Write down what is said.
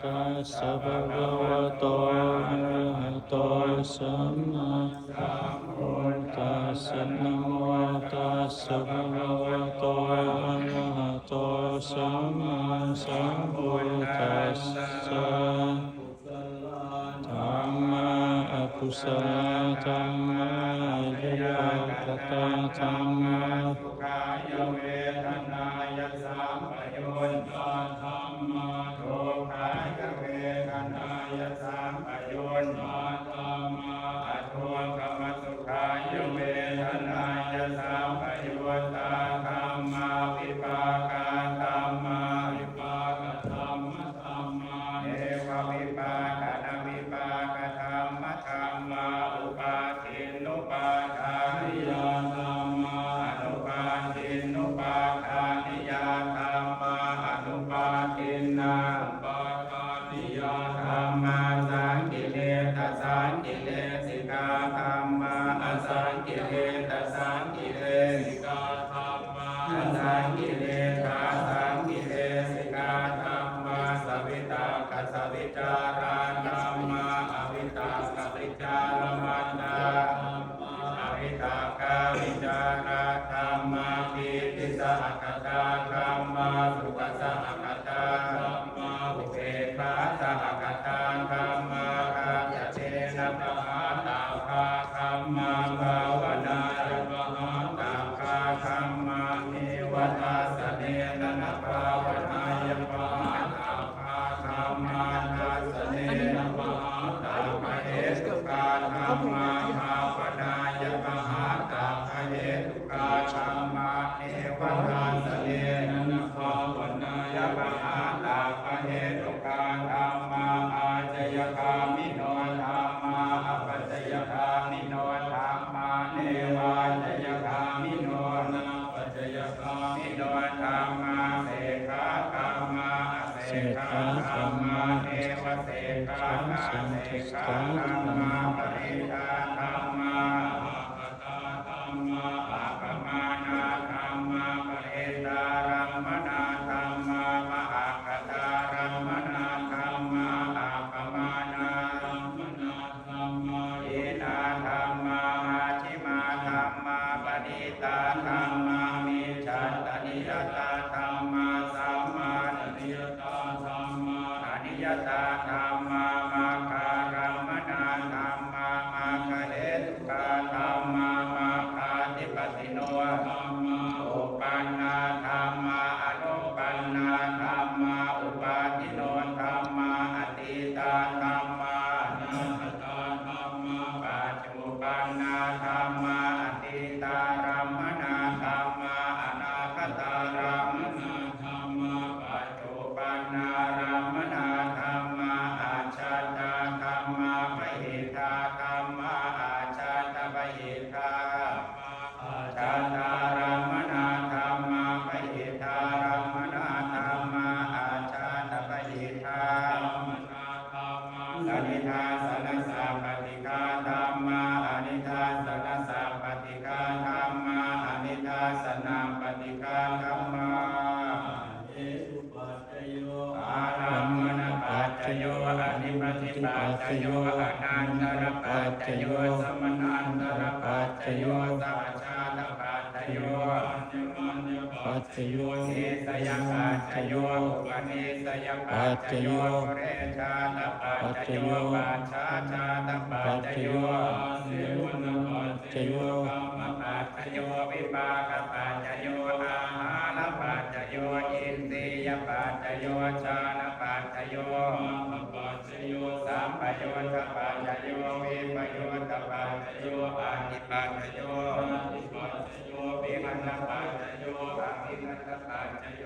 ตัสสะภะคะวะโตอะระหะโตสัมมาสัมพุทธัสสะนะโมตัสสะภะคะวะโตอะระหะโตสัมมาสัมพุทธัสสะธัมมาอกุศลธัมมายุปกตะธัมมาสุขายเวทนายสัมปยุตตะธัมมาทุกขายเวทนายสัมปยุตตะธัมมาอทุกขมสุขายเวทนายสัมปยุตตะธัมมาวิปากาธัมมาวิปากธัมมะธัมมาเอววิปากะนะวิปากธัมมะธัมมาอุปาทินนุปาทานิยาธัมมาอนุปาทินนุปาทานิยาธัมมาอนุปาทินนาอุปาทานิยาธัมมาสังกิเลสสังกิเลสิกาธัมมาอสังกิเลสสังกิเลสิกาธัมมาอสังกิเลสสังกิเลสิกาธัมมาสวิตากัสวิจาราธัมมาอวิตากัสวิจารมันดาธัมมาอวิตากาวิจาราธัมมาปิติสหกตาธัมมาสุขสหกตาธัมมาอุเบกขาสหกตาธัมมาราจเจนะปะหาตาภาธัมมาภาวนายปะหาตาภาธัมมาเนวตาสเนตนะภาวนายปะหาตาภาธัมมานาสเนนะปะหาตาภะเหตุกาธัมมาภาวนายปะหาตาภะเหตุกาธัมมาเนวตาสเนนะภาวนายปะหาตาภะเหตุกาธัมมาอาจยคามิโนธัมมาอปัจจยคามิโนธัมมาเนวาจยคามิโนนาปัจจยคามิโนธัมมาเสขาธัมมาเสขาธัมมาเนวเสขาธัมเสขาธัมมาปริทาธัมมาอาปตาธัมมาอาปมานาธัมมาปริตารัมมนาธัมมามหาคตารัมมนาธัมมาอาปมานารัมมนาธัมมาอินาธัมมาอาชิมาธัมมาปณิตาธัมมามิฉันตนิยตาธัมมาสัมมานิยตาธัมมาอนิยตาธัมมามาคารัมมนาธัมมามาคะเดตุกาธัมมามาคาติปติโนธัมมาอุปันนาธัมมาอนุปันนาธัมมาอุปาทิโนธัมมาอติตาธัมมาอนาคตาธัมมาปัจจุบันนาธัมมาอติตารัมมนาธัมมาอนาคตารัมมนาธัมมาปัจจุบันนารัมมนาธัมมาอาชาตาธัมมาปหิทาธัมมาอาชาตปหิทาอาชาตารัมมนาธัมมาปหิทารัมมนาธัมมาอาชาตปหิทารัมมนาธัมมาสนิทาสนสาปฏิฆาธัมมาอนิทาสนสาปฏิฆาธัมมาอนิทาสนาปฏิฆาธัมมาเอตุปัจจโยอารัมมณปัจจโยอนิปติปัจจโยอนันตรปัจจโยสมนันตรปัจจโยสัพชาตปัจจโยอัญญมัญญปัจจโยเอสยปัจจโยอุปนิสยปัจจโยเรชาตปัจจโยปัจฉาชาตปัจจโยเสวนปัจจโยกรรมปัจจโยวิปากปัจจโยอาหารปัจจโยอินทรียปัจจโยชาณปัจจโยมะปัจจโยสัมปโยชปัจจโยวิปโยชปัจจโยอาทิปัจจโยอาทิปัจจโยวิหันปัจจโยอภิหันปัจจโย